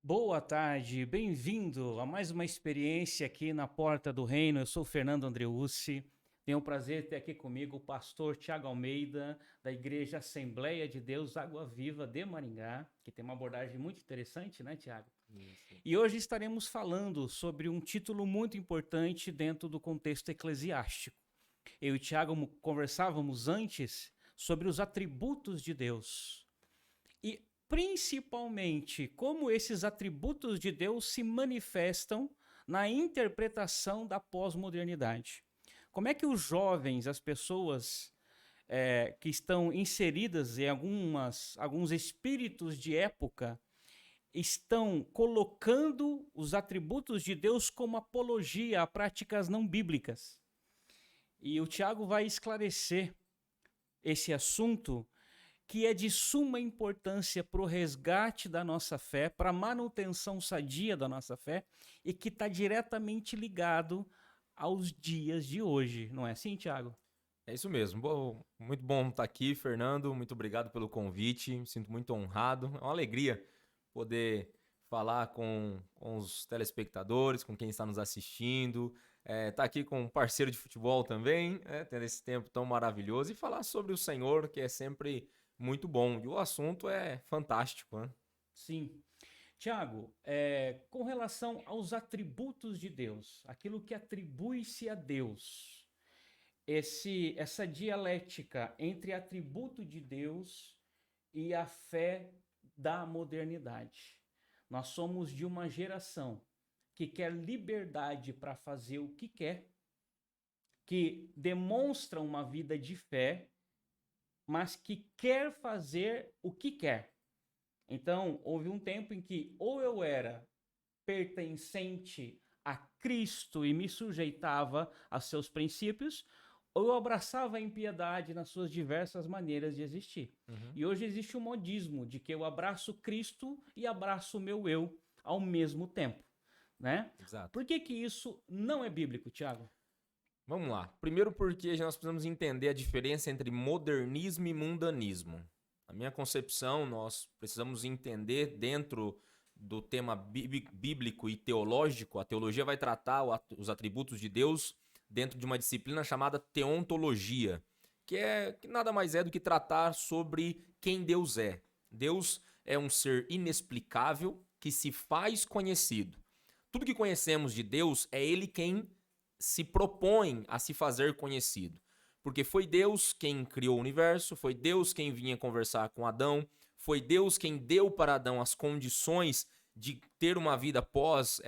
Boa tarde, bem-vindo a mais uma experiência aqui na Porta do Reino. Eu sou o Fernando Andreucci. Tenho o prazer de ter aqui comigo o pastor Tiago Almeida, da Igreja Assembleia de Deus Água Viva de Maringá, que tem uma abordagem muito interessante, né, Tiago? Isso. E hoje estaremos falando sobre um título muito importante dentro do contexto eclesiástico. Eu e o Tiago conversávamos antes sobre os atributos de Deus. E principalmente como esses atributos de Deus se manifestam na interpretação da pós-modernidade. Como é que os jovens, as pessoas que estão inseridas em alguns espíritos de época, estão colocando os atributos de Deus como apologia a práticas não bíblicas? E o Tiago vai esclarecer esse assunto que é de suma importância para o resgate da nossa fé, para a manutenção sadia da nossa fé, e que está diretamente ligado aos dias de hoje. Não é assim, Tiago? É isso mesmo. Muito bom estar aqui, Fernando. Muito obrigado pelo convite. Me sinto muito honrado. É uma alegria poder falar com os telespectadores, com quem está nos assistindo. Estar aqui com um parceiro de futebol também, tendo esse tempo tão maravilhoso e falar sobre o Senhor, que é sempre muito bom. E o assunto é fantástico, né? Sim. Tiago, com relação aos atributos de Deus, aquilo que atribui-se a Deus, essa dialética entre atributo de Deus e a fé da modernidade. Nós somos de uma geração que quer liberdade para fazer o que quer, que demonstra uma vida de fé, mas que quer fazer o que quer. Então, houve um tempo em que ou eu era pertencente a Cristo e me sujeitava a seus princípios, ou eu abraçava a impiedade nas suas diversas maneiras de existir. Uhum. E hoje existe um modismo de que eu abraço Cristo e abraço o meu eu ao mesmo tempo, né? Exato. Por que que isso não é bíblico, Tiago? Vamos lá. Primeiro porque nós precisamos entender a diferença entre modernismo e mundanismo. Na minha concepção, nós precisamos entender dentro do tema bíblico e teológico, a teologia vai tratar os atributos de Deus dentro de uma disciplina chamada teontologia, que nada mais é do que tratar sobre quem Deus é. Deus é um ser inexplicável que se faz conhecido. Tudo que conhecemos de Deus é Ele quem se propõe a se fazer conhecido. Porque foi Deus quem criou o universo, foi Deus quem vinha conversar com Adão, foi Deus quem deu para Adão as condições de ter uma vida pós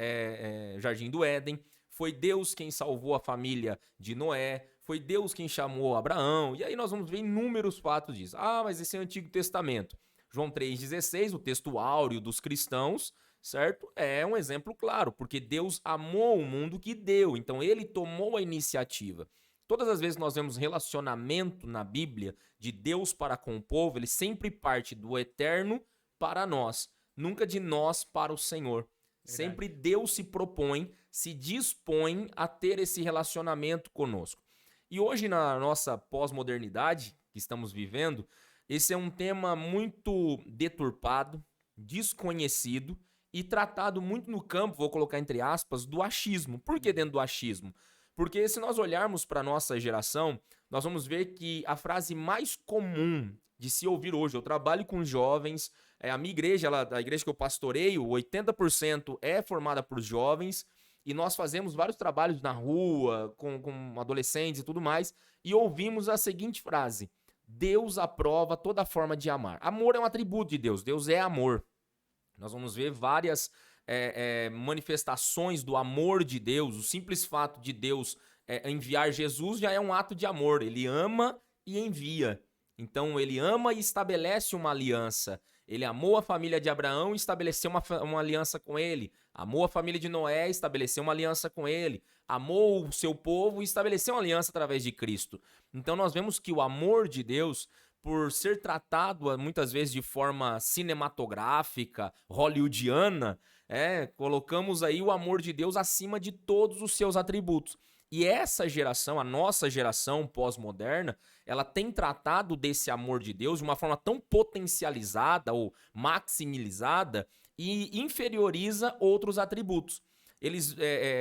Jardim do Éden, foi Deus quem salvou a família de Noé, foi Deus quem chamou Abraão, e aí nós vamos ver inúmeros fatos disso. Ah, mas esse é o Antigo Testamento. João 3,16, o texto áureo dos cristãos, certo? É um exemplo claro, porque Deus amou o mundo que deu, então ele tomou a iniciativa. Todas as vezes que nós vemos relacionamento na Bíblia de Deus para com o povo, ele sempre parte do eterno para nós, nunca de nós para o Senhor. Verdade. Sempre Deus se propõe, se dispõe a ter esse relacionamento conosco. E hoje, na nossa pós-modernidade que estamos vivendo, esse é um tema muito deturpado, desconhecido e tratado muito no campo, vou colocar entre aspas, do achismo. Por que dentro do achismo? Porque se nós olharmos para a nossa geração, nós vamos ver que a frase mais comum de se ouvir hoje, eu trabalho com jovens, a minha igreja, a igreja que eu pastoreio, 80% é formada por jovens, e nós fazemos vários trabalhos na rua, com adolescentes e tudo mais, e ouvimos a seguinte frase: Deus aprova toda forma de amar. Amor é um atributo de Deus, Deus é amor. Nós vamos ver várias manifestações do amor de Deus. O simples fato de Deus enviar Jesus já é um ato de amor. Ele ama e envia. Então ele ama e estabelece uma aliança. Ele amou a família de Abraão e estabeleceu uma aliança com ele. Amou a família de Noé e estabeleceu uma aliança com ele. Amou o seu povo e estabeleceu uma aliança através de Cristo. Então nós vemos que o amor de Deus, por ser tratado muitas vezes de forma cinematográfica, hollywoodiana, colocamos aí o amor de Deus acima de todos os seus atributos. E essa geração, a nossa geração pós-moderna, ela tem tratado desse amor de Deus de uma forma tão potencializada ou maximizada e inferioriza outros atributos.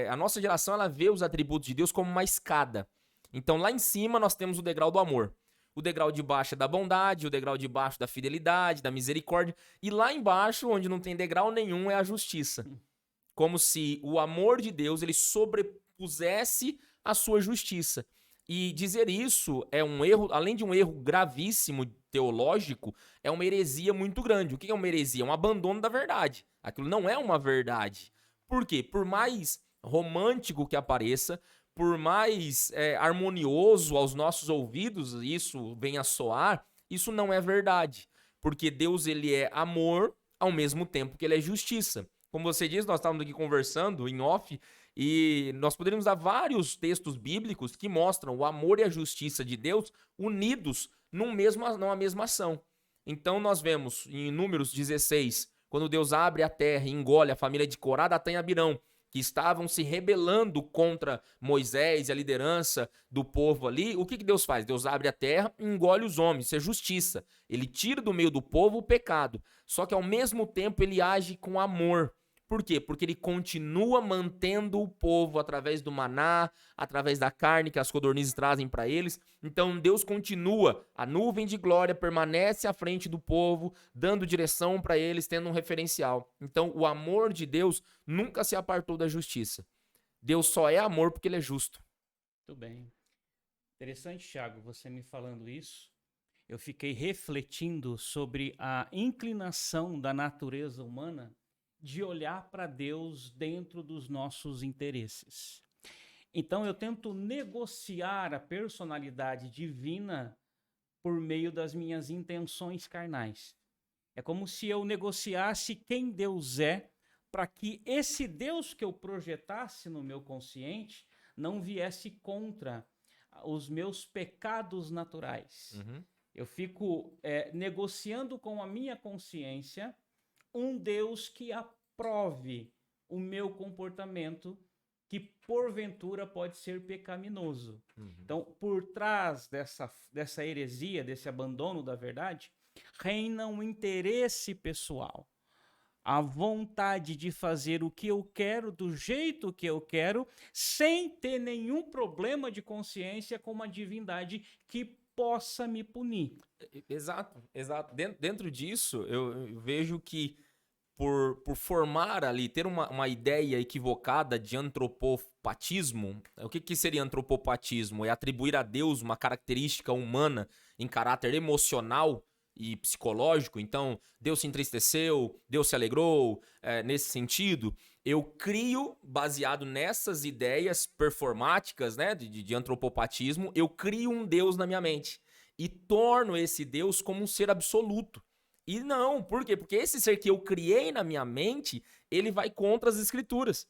A nossa geração ela vê os atributos de Deus como uma escada. Então lá em cima nós temos o degrau do amor. O degrau de baixo é da bondade, o degrau de baixo da fidelidade, da misericórdia. E lá embaixo, onde não tem degrau nenhum, é a justiça. Como se o amor de Deus ele sobrepusesse a sua justiça. E dizer isso é um erro, além de um erro gravíssimo teológico, é uma heresia muito grande. O que é uma heresia? É um abandono da verdade. Aquilo não é uma verdade. Por quê? Por mais romântico que apareça, por mais harmonioso aos nossos ouvidos isso venha a soar, isso não é verdade. Porque Deus ele é amor ao mesmo tempo que ele é justiça. Como você disse, nós estávamos aqui conversando em off e nós poderíamos dar vários textos bíblicos que mostram o amor e a justiça de Deus unidos numa mesma ação. Então nós vemos em Números 16, quando Deus abre a terra e engole a família de Corá, Datã e Abirão, que estavam se rebelando contra Moisés e a liderança do povo ali, o que Deus faz? Deus abre a terra e engole os homens, isso é justiça. Ele tira do meio do povo o pecado, só que ao mesmo tempo ele age com amor. Por quê? Porque ele continua mantendo o povo através do maná, através da carne que as codornizes trazem para eles. Então Deus continua, a nuvem de glória permanece à frente do povo, dando direção para eles, tendo um referencial. Então o amor de Deus nunca se apartou da justiça. Deus só é amor porque ele é justo. Muito bem. Interessante, Thiago, você me falando isso. Eu fiquei refletindo sobre a inclinação da natureza humana de olhar para Deus dentro dos nossos interesses. Então eu tento negociar a personalidade divina por meio das minhas intenções carnais. É como se eu negociasse quem Deus é para que esse Deus que eu projetasse no meu consciente não viesse contra os meus pecados naturais. Uhum. Eu fico negociando com a minha consciência um Deus que aprove o meu comportamento que porventura pode ser pecaminoso. Uhum. Então, por trás dessa heresia, desse abandono da verdade, reina um interesse pessoal. A vontade de fazer o que eu quero, do jeito que eu quero, sem ter nenhum problema de consciência com uma divindade que possa me punir. Exato. Dentro disso, eu vejo que por formar ali, ter uma ideia equivocada de antropopatismo, o que seria antropopatismo? É atribuir a Deus uma característica humana em caráter emocional e psicológico. Então, Deus se entristeceu, Deus se alegrou, nesse sentido. Eu crio, baseado nessas ideias performáticas, né, de antropopatismo, eu crio um Deus na minha mente e torno esse Deus como um ser absoluto. E não, por quê? Porque esse ser que eu criei na minha mente, ele vai contra as escrituras.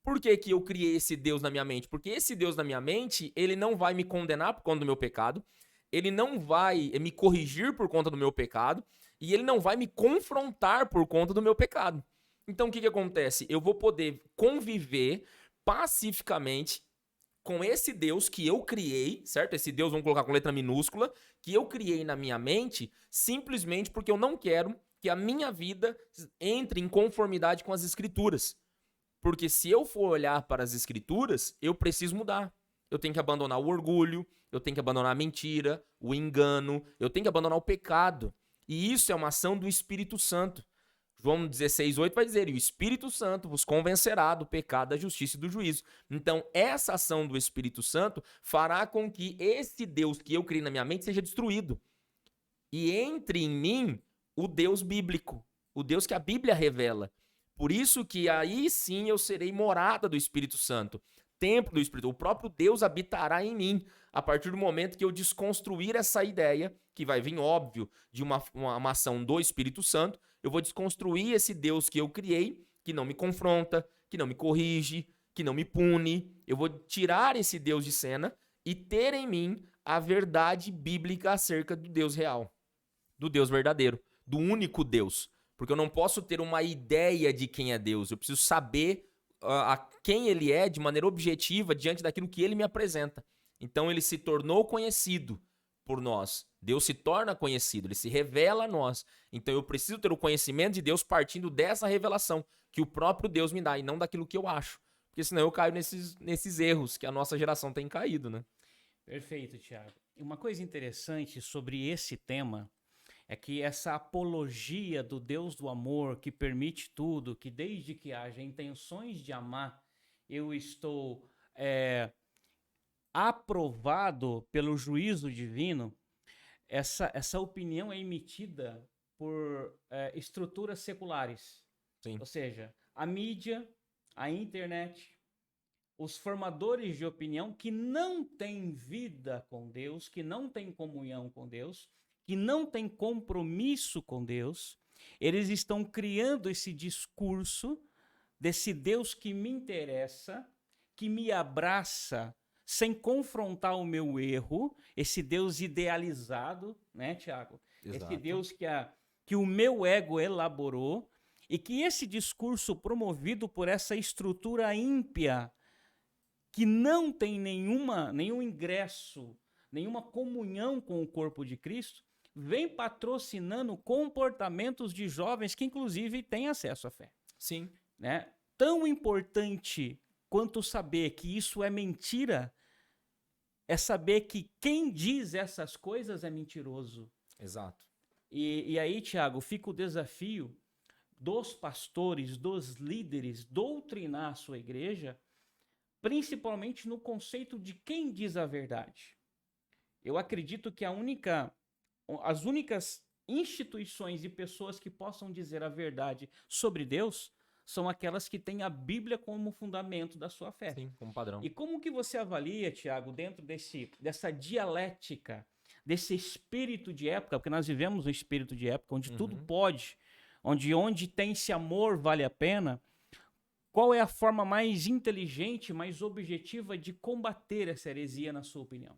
Por que eu criei esse Deus na minha mente? Porque esse Deus na minha mente, ele não vai me condenar por conta do meu pecado, ele não vai me corrigir por conta do meu pecado, e ele não vai me confrontar por conta do meu pecado. Então o que acontece? Eu vou poder conviver pacificamente com esse Deus que eu criei, certo? Esse Deus, vamos colocar com letra minúscula, que eu criei na minha mente, simplesmente porque eu não quero que a minha vida entre em conformidade com as escrituras. Porque se eu for olhar para as escrituras, eu preciso mudar. Eu tenho que abandonar o orgulho, eu tenho que abandonar a mentira, o engano, eu tenho que abandonar o pecado. E isso é uma ação do Espírito Santo. João 16:8 vai dizer, e o Espírito Santo vos convencerá do pecado, da justiça e do juízo. Então, essa ação do Espírito Santo fará com que esse Deus que eu criei na minha mente seja destruído. E entre em mim o Deus bíblico, o Deus que a Bíblia revela. Por isso que aí sim eu serei morada do Espírito Santo, templo do Espírito. O próprio Deus habitará em mim a partir do momento que eu desconstruir essa ideia, que vai vir, óbvio, de uma ação do Espírito Santo. Eu vou desconstruir esse Deus que eu criei, que não me confronta, que não me corrige, que não me pune. Eu vou tirar esse Deus de cena e ter em mim a verdade bíblica acerca do Deus real, do Deus verdadeiro, do único Deus. Porque eu não posso ter uma ideia de quem é Deus. Eu preciso saber a quem ele é de maneira objetiva diante daquilo que ele me apresenta. Então ele se tornou conhecido por nós. Deus se torna conhecido, ele se revela a nós. Então eu preciso ter o conhecimento de Deus partindo dessa revelação que o próprio Deus me dá e não daquilo que eu acho. Porque senão eu caio nesses erros que a nossa geração tem caído, né? Perfeito, Tiago. E uma coisa interessante sobre esse tema é que essa apologia do Deus do amor que permite tudo, que desde que haja intenções de amar, eu estou aprovado pelo juízo divino, essa opinião é emitida por estruturas seculares. Sim. Ou seja, a mídia, a internet, os formadores de opinião que não têm vida com Deus, que não têm comunhão com Deus, que não têm compromisso com Deus, eles estão criando esse discurso desse Deus que me interessa, que me abraça sem confrontar o meu erro, esse Deus idealizado, né, Tiago? Esse Deus que o meu ego elaborou, e que esse discurso promovido por essa estrutura ímpia, que não tem nenhum ingresso, nenhuma comunhão com o corpo de Cristo, vem patrocinando comportamentos de jovens que, inclusive, têm acesso à fé. Sim. Né? Tão importante quanto saber que isso é mentira, é saber que quem diz essas coisas é mentiroso. Exato. E aí, Tiago, fica o desafio dos pastores, dos líderes, doutrinar a sua igreja, principalmente no conceito de quem diz a verdade. Eu acredito que as únicas instituições e pessoas que possam dizer a verdade sobre Deus são aquelas que têm a Bíblia como fundamento da sua fé. Sim, como padrão. E como que você avalia, Tiago, dentro dessa dialética, desse espírito de época, porque nós vivemos um espírito de época onde tudo pode, onde tem esse amor vale a pena, qual é a forma mais inteligente, mais objetiva de combater essa heresia, na sua opinião?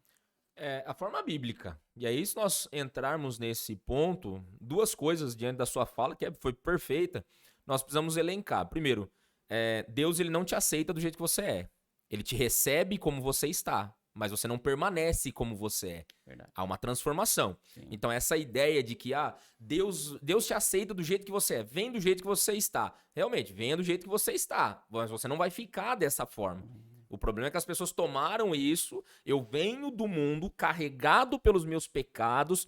É a forma bíblica. E aí, se nós entrarmos nesse ponto, duas coisas diante da sua fala, que foi perfeita, nós precisamos elencar. Primeiro, Deus ele não te aceita do jeito que você é. Ele te recebe como você está, mas você não permanece como você é. Verdade. Há uma transformação. Sim. Então, essa ideia de que Deus te aceita do jeito que você é, vem do jeito que você está. Realmente, venha do jeito que você está, mas você não vai ficar dessa forma. O problema é que as pessoas tomaram isso, eu venho do mundo carregado pelos meus pecados,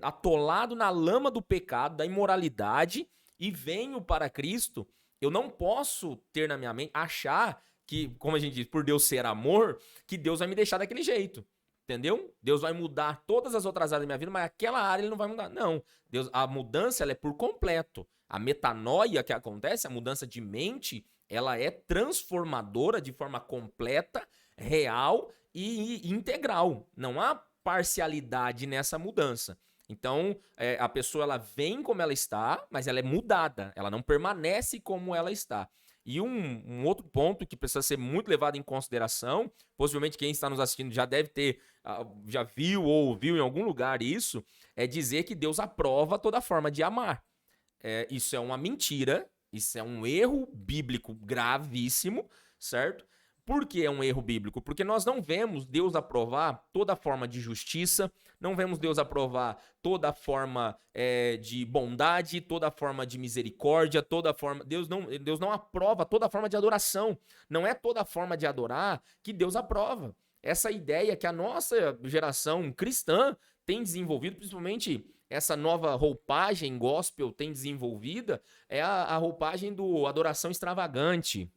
atolado na lama do pecado, da imoralidade, e venho para Cristo. Eu não posso ter na minha mente, achar que, como a gente diz, por Deus ser amor, que Deus vai me deixar daquele jeito. Entendeu? Deus vai mudar todas as outras áreas da minha vida, mas aquela área ele não vai mudar. Não. A mudança ela é por completo. A metanoia que acontece, a mudança de mente, ela é transformadora de forma completa, real e integral. Não há parcialidade nessa mudança. Então, a pessoa ela vem como ela está, mas ela é mudada. Ela não permanece como ela está. E um outro ponto que precisa ser muito levado em consideração, possivelmente quem está nos assistindo já deve ter, já viu ou ouviu em algum lugar isso, é dizer que Deus aprova toda forma de amar. Isso é uma mentira, isso é um erro bíblico gravíssimo, certo? Por que é um erro bíblico? Porque nós não vemos Deus aprovar toda forma de justiça, não vemos Deus aprovar toda forma de bondade, toda forma de misericórdia, toda forma... Deus não aprova toda forma de adoração. Não é toda forma de adorar que Deus aprova. Essa ideia que a nossa geração cristã tem desenvolvido, principalmente essa nova roupagem gospel tem desenvolvida, é a roupagem do adoração extravagante.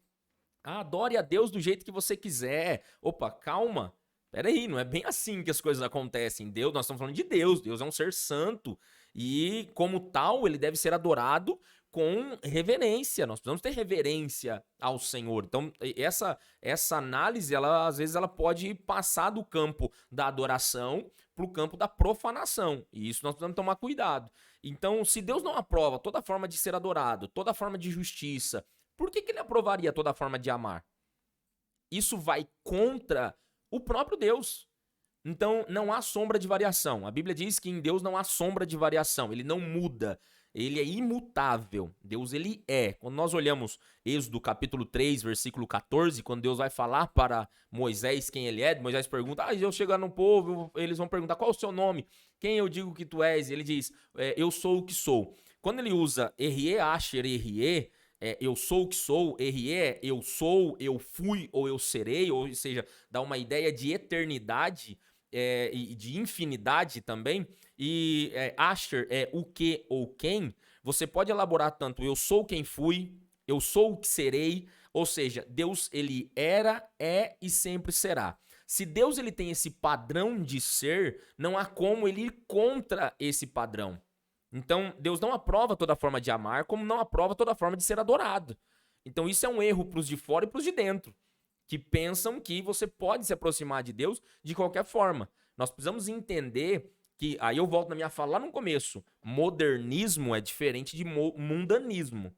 Adore a Deus do jeito que você quiser. Opa, calma. Peraí, não é bem assim que as coisas acontecem. Deus, nós estamos falando de Deus. Deus é um ser santo. E, como tal, ele deve ser adorado com reverência. Nós precisamos ter reverência ao Senhor. Então, essa análise, às vezes, ela pode passar do campo da adoração para o campo da profanação. E isso nós precisamos tomar cuidado. Então, se Deus não aprova toda forma de ser adorado, toda forma de justiça, por que ele aprovaria toda forma de amar? Isso vai contra o próprio Deus. Então, não há sombra de variação. A Bíblia diz que em Deus não há sombra de variação. Ele não muda. ele é imutável. Deus, ele é. Quando nós olhamos Êxodo capítulo 3, versículo 14, quando Deus vai falar para Moisés quem ele é, Moisés pergunta, eu chegar no povo, eles vão perguntar, qual é o seu nome? Quem eu digo que tu és? Ele diz, eu sou o que sou. Quando ele usa Erie, Asher, Erie, eu sou o que sou, Erie, eu sou, eu fui ou eu serei, ou seja, dá uma ideia de eternidade e de infinidade também, e Asher é o que ou quem, você pode elaborar tanto eu sou quem fui, eu sou o que serei, ou seja, Deus ele era, é e sempre será. Se Deus ele tem esse padrão de ser, não há como ele ir contra esse padrão. Então, Deus não aprova toda forma de amar, como não aprova toda forma de ser adorado. Então, isso é um erro para os de fora e para os de dentro, que pensam que você pode se aproximar de Deus de qualquer forma. Nós precisamos entender que, aí eu volto na minha fala lá no começo, modernismo é diferente de mundanismo.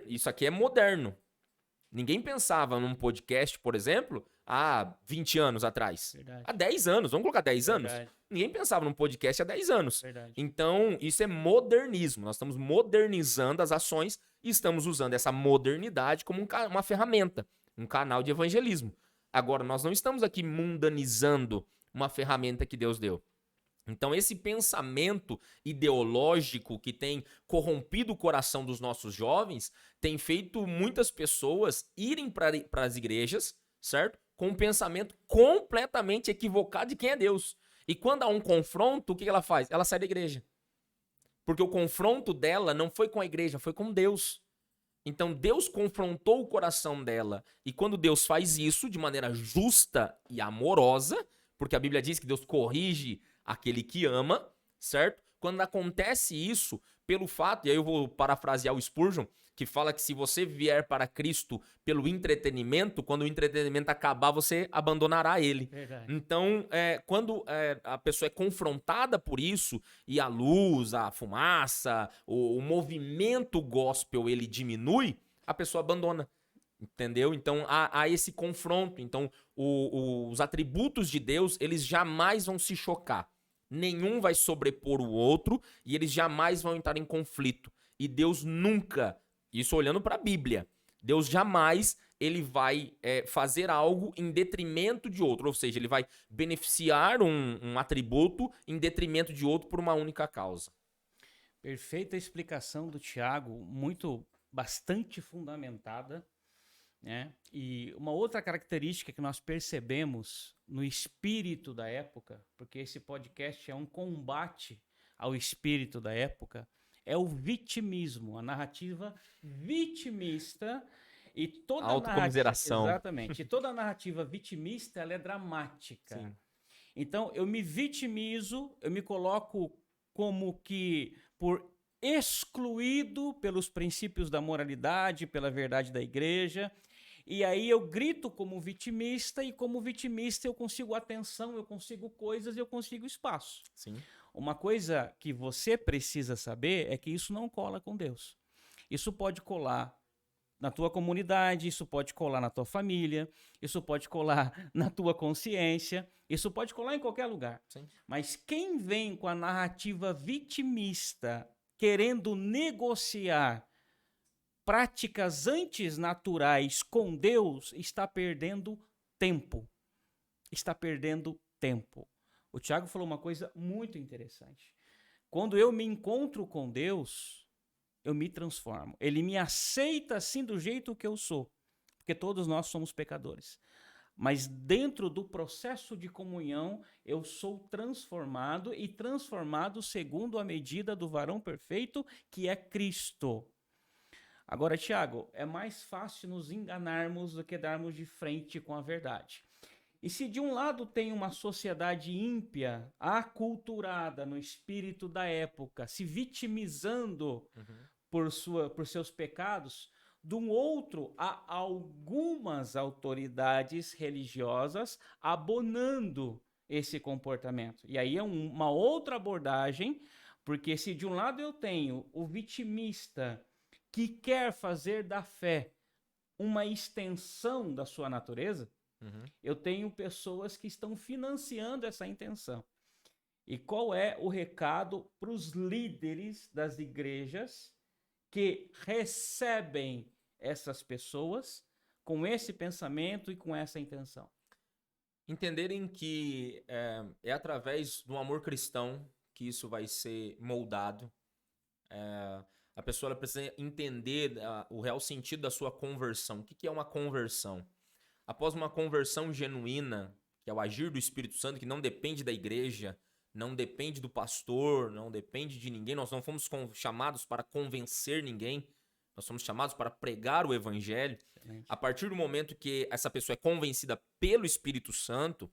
Isso aqui é moderno. Ninguém pensava num podcast, por exemplo, há 20 anos atrás. Verdade. Há 10 anos, vamos colocar 10 anos? Ninguém pensava num podcast há 10 anos. Verdade. Então, isso é modernismo. Nós estamos modernizando as ações e estamos usando essa modernidade como uma ferramenta, um canal de evangelismo. Agora, nós não estamos aqui mundanizando uma ferramenta que Deus deu. Então, esse pensamento ideológico que tem corrompido o coração dos nossos jovens tem feito muitas pessoas irem para as igrejas, certo? Com um pensamento completamente equivocado de quem é Deus. E quando há um confronto, o que ela faz? Ela sai da igreja. Porque o confronto dela não foi com a igreja, foi com Deus. Então, Deus confrontou o coração dela. E quando Deus faz isso de maneira justa e amorosa, porque a Bíblia diz que Deus corrige aquele que ama, certo? Quando acontece isso, pelo fato, e aí eu vou parafrasear o Spurgeon, que fala que se você vier para Cristo pelo entretenimento, quando o entretenimento acabar, você abandonará ele. Verdade. Então, quando a pessoa é confrontada por isso, e a luz, a fumaça, o movimento gospel, ele diminui, a pessoa abandona. Entendeu? Então, há esse confronto. Então, os atributos de Deus, eles jamais vão se chocar. Nenhum vai sobrepor o outro e eles jamais vão entrar em conflito. E Deus nunca, isso olhando para a Bíblia, Deus jamais ele vai fazer algo em detrimento de outro. Ou seja, ele vai beneficiar um atributo em detrimento de outro por uma única causa. Perfeita explicação do Tiago, bastante fundamentada. Né? E uma outra característica que nós percebemos no espírito da época, porque esse podcast é um combate ao espírito da época, é o vitimismo, a narrativa vitimista e toda autocomiseração. Exatamente. E toda a narrativa vitimista, ela é dramática. Sim. Então, eu me vitimizo, eu me coloco como que por excluído pelos princípios da moralidade, pela verdade da igreja. E aí eu grito como vitimista, e como vitimista eu consigo atenção, eu consigo coisas, eu consigo espaço. Sim. Uma coisa que você precisa saber é que isso não cola com Deus. Isso pode colar na tua comunidade, isso pode colar na tua família, isso pode colar na tua consciência, isso pode colar em qualquer lugar. Sim. Mas quem vem com a narrativa vitimista, querendo negociar práticas antinaturais com Deus, está perdendo tempo. Está perdendo tempo. O Tiago falou uma coisa muito interessante. Quando eu me encontro com Deus, eu me transformo. Ele me aceita assim do jeito que eu sou, porque todos nós somos pecadores. Mas dentro do processo de comunhão, eu sou transformado, e transformado segundo a medida do varão perfeito, que é Cristo. Agora, Tiago, é mais fácil nos enganarmos do que darmos de frente com a verdade. E se de um lado tem uma sociedade ímpia, aculturada no espírito da época, se vitimizando por seus pecados, de um outro há algumas autoridades religiosas abonando esse comportamento. E aí é uma outra abordagem, porque se de um lado eu tenho o vitimista que quer fazer da fé uma extensão da sua natureza, eu tenho pessoas que estão financiando essa intenção. E qual é o recado para os líderes das igrejas que recebem essas pessoas com esse pensamento e com essa intenção? Entenderem que é através do amor cristão que isso vai ser moldado. A pessoa ela precisa entender o real sentido da sua conversão. O que é uma conversão? Após uma conversão genuína, que é o agir do Espírito Santo, que não depende da igreja, não depende do pastor, não depende de ninguém. Nós não fomos chamados para convencer ninguém. Nós somos chamados para pregar o evangelho. Excelente. A partir do momento que essa pessoa é convencida pelo Espírito Santo,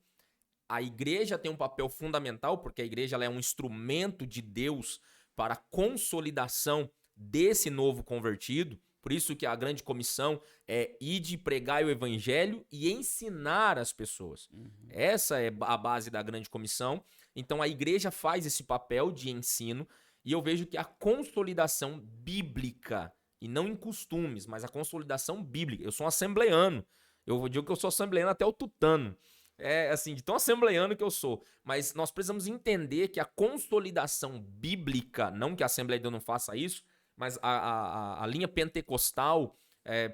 a igreja tem um papel fundamental, porque a igreja ela é um instrumento de Deus para a consolidação desse novo convertido. Por isso que a grande comissão é ir de pregar o evangelho e ensinar as pessoas. Essa é a base da grande comissão. Então a igreja faz esse papel de ensino e eu vejo que a consolidação bíblica, e não em costumes, mas a consolidação bíblica. Eu sou um assembleano. Eu digo que eu sou assembleano até o tutano. É assim, de tão assembleano que eu sou. Mas nós precisamos entender que a consolidação bíblica, não que a Assembleia de Deus não faça isso, mas a linha pentecostal,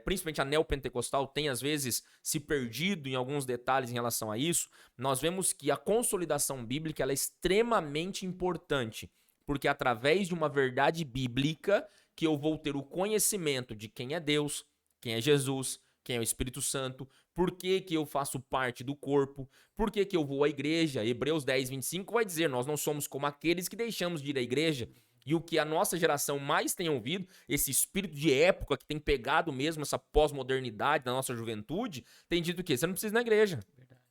principalmente a neopentecostal, tem às vezes se perdido em alguns detalhes em relação a isso. Nós vemos que a consolidação bíblica ela é extremamente importante, porque através de uma verdade bíblica que eu vou ter o conhecimento de quem é Deus, quem é Jesus, quem é o Espírito Santo, por que que eu faço parte do corpo, por que que eu vou à igreja. Hebreus 10, 25 vai dizer, nós não somos como aqueles que deixamos de ir à igreja. E o que a nossa geração mais tem ouvido, esse espírito de época que tem pegado mesmo essa pós-modernidade da nossa juventude, tem dito o quê? Você não precisa ir na igreja. Verdade.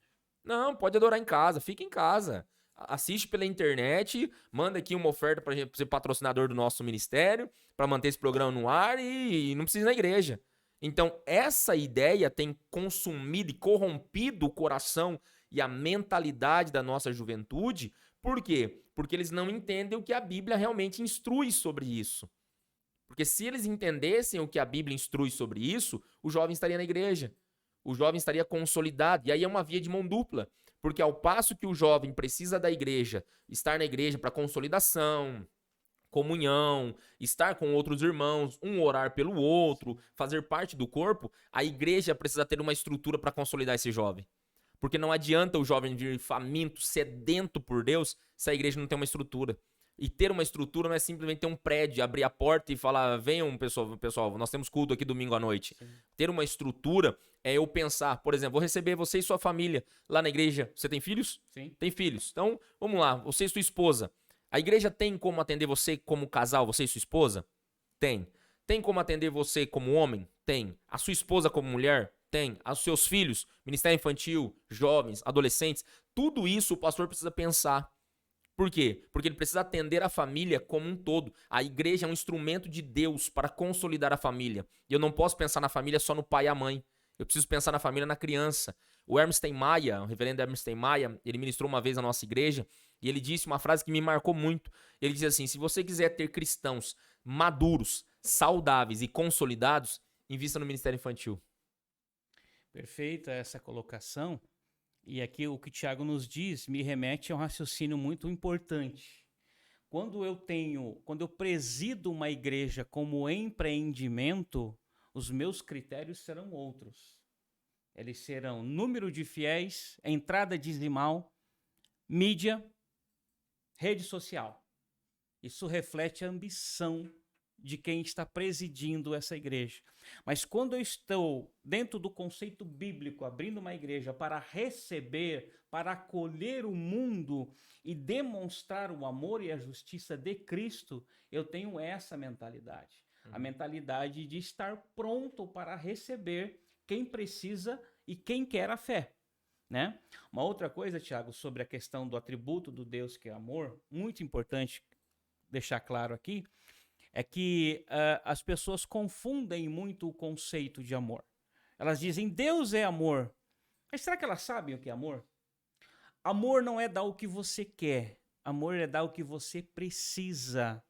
Não, pode adorar em casa, fica em casa. Assiste pela internet, manda aqui uma oferta para ser patrocinador do nosso ministério, para manter esse programa no ar e não precisa ir na igreja. Então, essa ideia tem consumido e corrompido o coração e a mentalidade da nossa juventude. Por quê? Porque eles não entendem o que a Bíblia realmente instrui sobre isso. Porque se eles entendessem o que a Bíblia instrui sobre isso, o jovem estaria na igreja. O jovem estaria consolidado. E aí é uma via de mão dupla. Porque ao passo que o jovem precisa da igreja, estar na igreja para consolidação, comunhão, estar com outros irmãos, um orar pelo outro, fazer parte do corpo, a igreja precisa ter uma estrutura para consolidar esse jovem. Porque não adianta o jovem vir faminto, sedento por Deus, se a igreja não tem uma estrutura. E ter uma estrutura não é simplesmente ter um prédio, abrir a porta e falar, venham pessoal, nós temos culto aqui domingo à noite. Sim. Ter uma estrutura é eu pensar, por exemplo, vou receber você e sua família lá na igreja. Você tem filhos? Sim. Tem filhos. Então, vamos lá, você e sua esposa. A igreja tem como atender você como casal, você e sua esposa? Tem. Tem como atender você como homem? Tem. A sua esposa como mulher? Tem. Os seus filhos, ministério infantil, jovens, adolescentes, tudo isso o pastor precisa pensar. Por quê? Porque ele precisa atender a família como um todo. A igreja é um instrumento de Deus para consolidar a família. E eu não posso pensar na família só no pai e a mãe. Eu preciso pensar na família, na criança. O Ernst Maia, o reverendo Ernst Maia, ele ministrou uma vez na nossa igreja e ele disse uma frase que me marcou muito. Ele disse assim, se você quiser ter cristãos maduros, saudáveis e consolidados, invista no ministério infantil. Perfeita essa colocação. E aqui o que o Tiago nos diz me remete a um raciocínio muito importante. Quando eu presido uma igreja como empreendimento, os meus critérios serão outros. Eles serão número de fiéis, entrada dizimal, mídia, rede social. Isso reflete a ambição de quem está presidindo essa igreja. Mas quando eu estou dentro do conceito bíblico, abrindo uma igreja para receber, para acolher o mundo e demonstrar o amor e a justiça de Cristo, eu tenho essa mentalidade. A mentalidade de estar pronto para receber quem precisa e quem quer a fé. Né? Uma outra coisa, Tiago, sobre a questão do atributo do Deus que é amor, muito importante deixar claro aqui, é que as pessoas confundem muito o conceito de amor. Elas dizem, Deus é amor. Mas será que elas sabem o que é amor? Amor não é dar o que você quer. Amor é dar o que você precisa.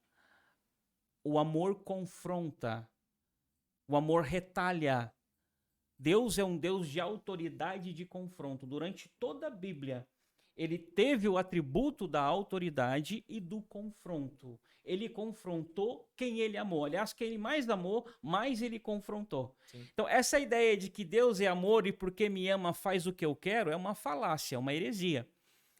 O amor confronta. O amor retalha. Deus é um Deus de autoridade e de confronto. Durante toda a Bíblia, Ele teve o atributo da autoridade e do confronto. Ele confrontou quem ele amou. Aliás, quem ele mais amou, mais ele confrontou. Sim. Então, essa ideia de que Deus é amor e porque me ama faz o que eu quero é uma falácia, é uma heresia.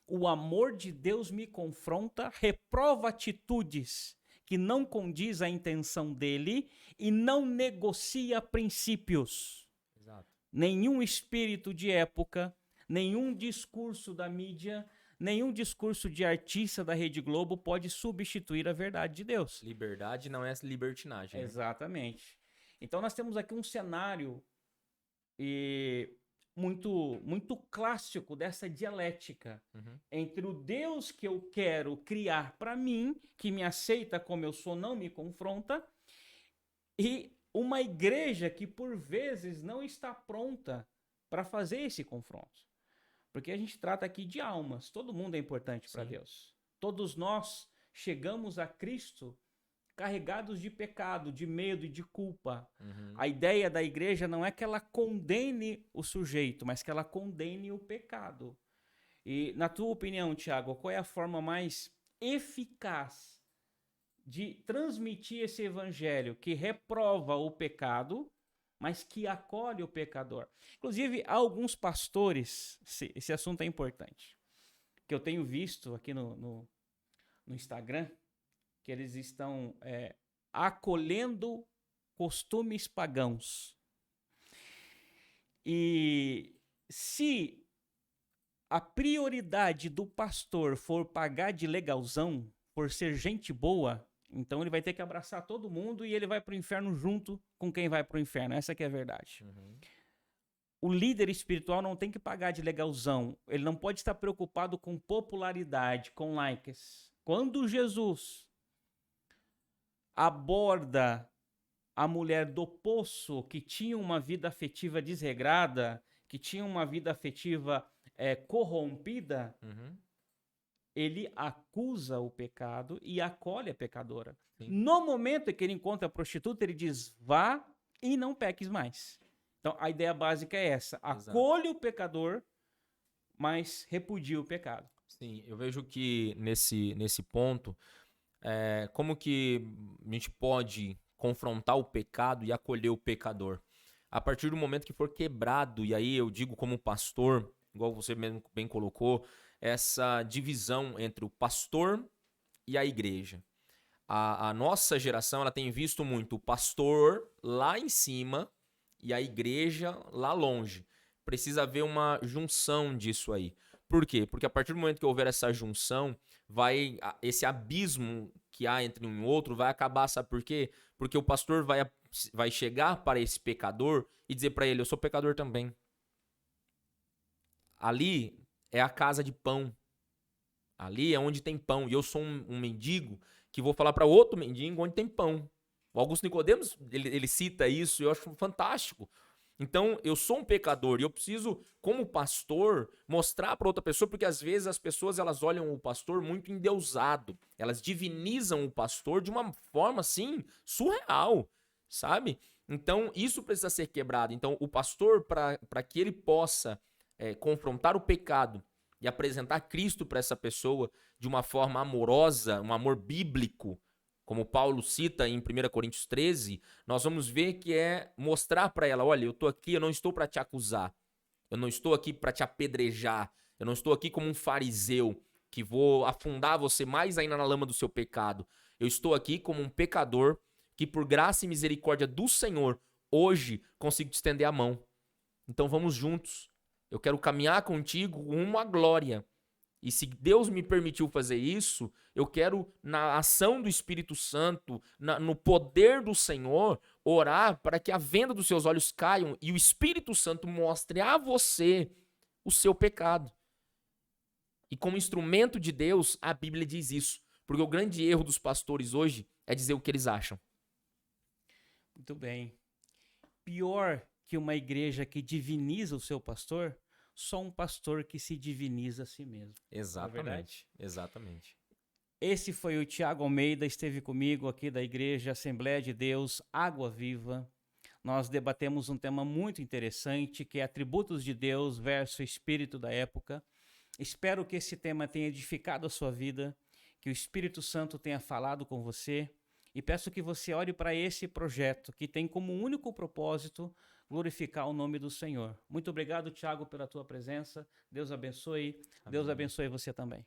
O amor de Deus me confronta, reprova atitudes que não condiz à intenção dele e não negocia princípios. Exato. Nenhum espírito de época, nenhum discurso da mídia, nenhum discurso de artista da Rede Globo pode substituir a verdade de Deus. Liberdade não é libertinagem. Né? Exatamente. Então nós temos aqui um cenário muito clássico dessa dialética entre o Deus que eu quero criar para mim, que me aceita como eu sou, não me confronta, e uma igreja que por vezes não está pronta para fazer esse confronto. Porque a gente trata aqui de almas, todo mundo é importante para Deus. Todos nós chegamos a Cristo carregados de pecado, de medo e de culpa. A ideia da igreja não é que ela condene o sujeito, mas que ela condene o pecado. E na tua opinião, Tiago, qual é a forma mais eficaz de transmitir esse evangelho que reprova o pecado, mas que acolhe o pecador? Inclusive, há alguns pastores, esse assunto é importante, que eu tenho visto aqui no Instagram, que eles estão acolhendo costumes pagãos. E se a prioridade do pastor for pagar de legalzão, por ser gente boa, então ele vai ter que abraçar todo mundo e ele vai para o inferno junto com quem vai para o inferno. Essa que é a verdade. O líder espiritual não tem que pagar de legalzão. Ele não pode estar preocupado com popularidade, com likes. Quando Jesus aborda a mulher do poço, que tinha uma vida afetiva desregrada, que tinha uma vida afetiva corrompida, ele acusa o pecado e acolhe a pecadora. Sim. No momento em que ele encontra a prostituta, ele diz, vá e não peques mais. Então, a ideia básica é essa. Acolhe o pecador, mas repudia o pecado. Sim, eu vejo que nesse ponto, como que a gente pode confrontar o pecado e acolher o pecador? A partir do momento que for quebrado, e aí eu digo como pastor, igual você mesmo bem colocou, essa divisão entre o pastor e a igreja. A nossa geração ela tem visto muito o pastor lá em cima e a igreja lá longe. Precisa haver uma junção disso aí. Por quê? Porque a partir do momento que houver essa junção, esse abismo que há entre um e outro vai acabar, sabe por quê? Porque o pastor vai chegar para esse pecador e dizer para ele, eu sou pecador também. Ali é a casa de pão. Ali é onde tem pão. E eu sou um mendigo que vou falar para outro mendigo onde tem pão. O Augusto Nicodemos, ele cita isso e eu acho fantástico. Então, eu sou um pecador e eu preciso, como pastor, mostrar para outra pessoa, porque às vezes as pessoas elas olham o pastor muito endeusado. Elas divinizam o pastor de uma forma, assim, surreal, sabe? Então, isso precisa ser quebrado. Então, o pastor, para que ele possa confrontar o pecado e apresentar Cristo para essa pessoa de uma forma amorosa, um amor bíblico, como Paulo cita em 1 Coríntios 13, nós vamos ver que é mostrar para ela, olha, eu estou aqui, eu não estou para te acusar, eu não estou aqui para te apedrejar, eu não estou aqui como um fariseu que vou afundar você mais ainda na lama do seu pecado. Eu estou aqui como um pecador que por graça e misericórdia do Senhor, hoje consigo te estender a mão. Então vamos juntos. Eu quero caminhar contigo rumo à glória. E se Deus me permitiu fazer isso, eu quero, na ação do Espírito Santo, no poder do Senhor, orar para que a venda dos seus olhos caiam e o Espírito Santo mostre a você o seu pecado. E como instrumento de Deus, a Bíblia diz isso. Porque o grande erro dos pastores hoje é dizer o que eles acham. Muito bem. Pior que uma igreja que diviniza o seu pastor, só um pastor que se diviniza a si mesmo. Exatamente, exatamente. Esse foi o Tiago Almeida, esteve comigo aqui da Igreja Assembleia de Deus, Água Viva. Nós debatemos um tema muito interessante, que é atributos de Deus versus espírito da época. Espero que esse tema tenha edificado a sua vida, que o Espírito Santo tenha falado com você e peço que você olhe para esse projeto que tem como único propósito glorificar o nome do Senhor. Muito obrigado, Tiago, pela tua presença. Deus abençoe. Deus Amém. abençoe você também.